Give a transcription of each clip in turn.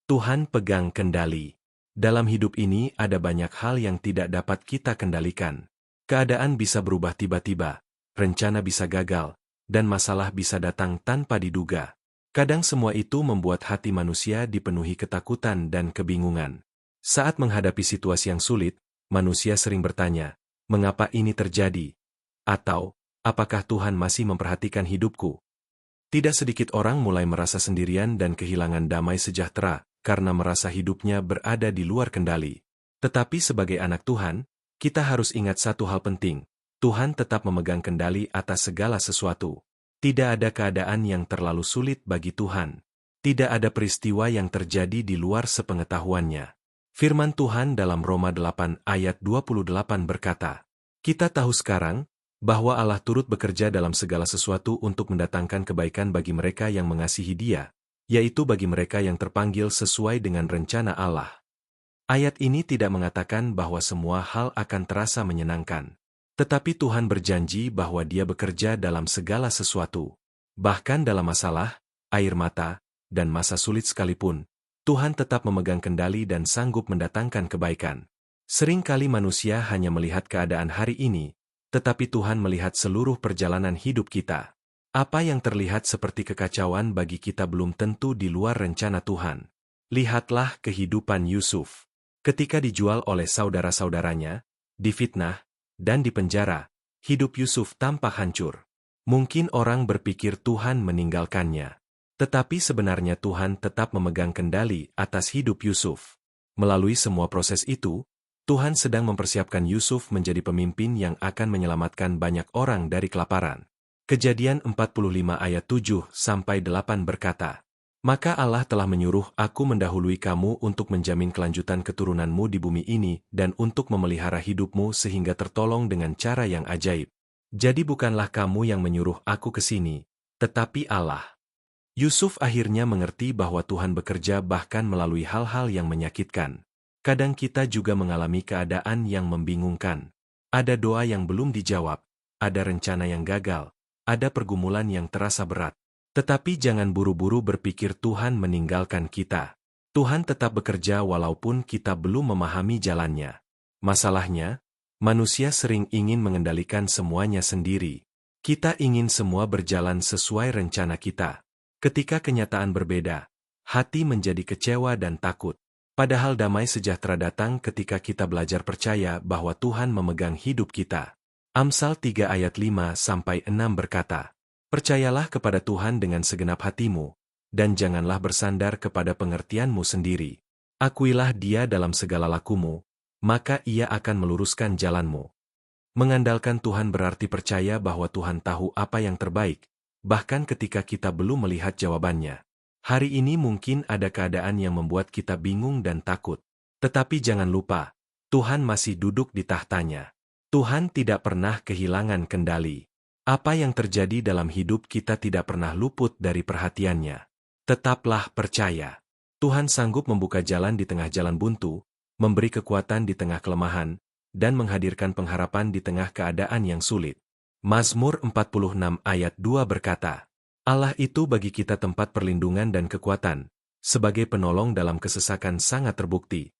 Tuhan pegang kendali. Dalam hidup ini ada banyak hal yang tidak dapat kita kendalikan. Keadaan bisa berubah tiba-tiba, rencana bisa gagal, dan masalah bisa datang tanpa diduga. Kadang semua itu membuat hati manusia dipenuhi ketakutan dan kebingungan. Saat menghadapi situasi yang sulit, manusia sering bertanya, "Mengapa ini terjadi?" Atau, "Apakah Tuhan masih memperhatikan hidupku?" Tidak sedikit orang mulai merasa sendirian dan kehilangan damai sejahtera karena merasa hidupnya berada di luar kendali. Tetapi sebagai anak Tuhan, kita harus ingat satu hal penting. Tuhan tetap memegang kendali atas segala sesuatu. Tidak ada keadaan yang terlalu sulit bagi Tuhan. Tidak ada peristiwa yang terjadi di luar sepengetahuannya. Firman Tuhan dalam Roma 8 ayat 28 berkata, "Kita tahu sekarang bahwa Allah turut bekerja dalam segala sesuatu untuk mendatangkan kebaikan bagi mereka yang mengasihi Dia, yaitu bagi mereka yang terpanggil sesuai dengan rencana Allah." Ayat ini tidak mengatakan bahwa semua hal akan terasa menyenangkan. Tetapi Tuhan berjanji bahwa Dia bekerja dalam segala sesuatu. Bahkan dalam masalah, air mata, dan masa sulit sekalipun, Tuhan tetap memegang kendali dan sanggup mendatangkan kebaikan. Seringkali manusia hanya melihat keadaan hari ini, tetapi Tuhan melihat seluruh perjalanan hidup kita. Apa yang terlihat seperti kekacauan bagi kita belum tentu di luar rencana Tuhan. Lihatlah kehidupan Yusuf. Ketika dijual oleh saudara-saudaranya, difitnah, dan dipenjara, hidup Yusuf tampak hancur. Mungkin orang berpikir Tuhan meninggalkannya. Tetapi sebenarnya Tuhan tetap memegang kendali atas hidup Yusuf. Melalui semua proses itu, Tuhan sedang mempersiapkan Yusuf menjadi pemimpin yang akan menyelamatkan banyak orang dari kelaparan. Kejadian 45 ayat 7-8 berkata, "Maka Allah telah menyuruh aku mendahului kamu untuk menjamin kelanjutan keturunanmu di bumi ini dan untuk memelihara hidupmu sehingga tertolong dengan cara yang ajaib. Jadi bukanlah kamu yang menyuruh aku ke sini, tetapi Allah." Yusuf akhirnya mengerti bahwa Tuhan bekerja bahkan melalui hal-hal yang menyakitkan. Kadang kita juga mengalami keadaan yang membingungkan. Ada doa yang belum dijawab, ada rencana yang gagal, ada pergumulan yang terasa berat. Tetapi jangan buru-buru berpikir Tuhan meninggalkan kita. Tuhan tetap bekerja walaupun kita belum memahami jalannya. Masalahnya, manusia sering ingin mengendalikan semuanya sendiri. Kita ingin semua berjalan sesuai rencana kita. Ketika kenyataan berbeda, hati menjadi kecewa dan takut. Padahal damai sejahtera datang ketika kita belajar percaya bahwa Tuhan memegang hidup kita. Amsal 3 ayat 5-6 berkata, "Percayalah kepada Tuhan dengan segenap hatimu, dan janganlah bersandar kepada pengertianmu sendiri. Akuilah Dia dalam segala lakumu, maka Ia akan meluruskan jalanmu." Mengandalkan Tuhan berarti percaya bahwa Tuhan tahu apa yang terbaik, bahkan ketika kita belum melihat jawabannya. Hari ini mungkin ada keadaan yang membuat kita bingung dan takut. Tetapi jangan lupa, Tuhan masih duduk di tahtanya. Tuhan tidak pernah kehilangan kendali. Apa yang terjadi dalam hidup kita tidak pernah luput dari perhatiannya. Tetaplah percaya. Tuhan sanggup membuka jalan di tengah jalan buntu, memberi kekuatan di tengah kelemahan, dan menghadirkan pengharapan di tengah keadaan yang sulit. Mazmur 46 ayat 2 berkata, "Allah itu bagi kita tempat perlindungan dan kekuatan, sebagai penolong dalam kesesakan sangat terbukti."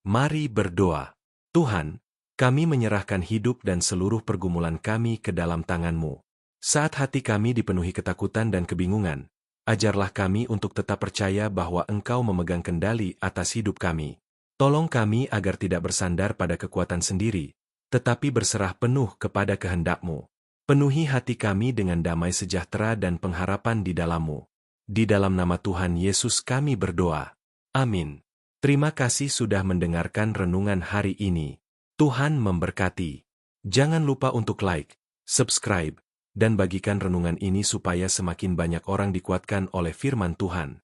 Mari berdoa. Tuhan, kami menyerahkan hidup dan seluruh pergumulan kami ke dalam tangan-Mu. Saat hati kami dipenuhi ketakutan dan kebingungan, ajarlah kami untuk tetap percaya bahwa Engkau memegang kendali atas hidup kami. Tolong kami agar tidak bersandar pada kekuatan sendiri, tetapi berserah penuh kepada kehendak-Mu. Penuhi hati kami dengan damai sejahtera dan pengharapan di dalam-Mu. Di dalam nama Tuhan Yesus kami berdoa. Amin. Terima kasih sudah mendengarkan renungan hari ini. Tuhan memberkati. Jangan lupa untuk like, subscribe, dan bagikan renungan ini supaya semakin banyak orang dikuatkan oleh firman Tuhan.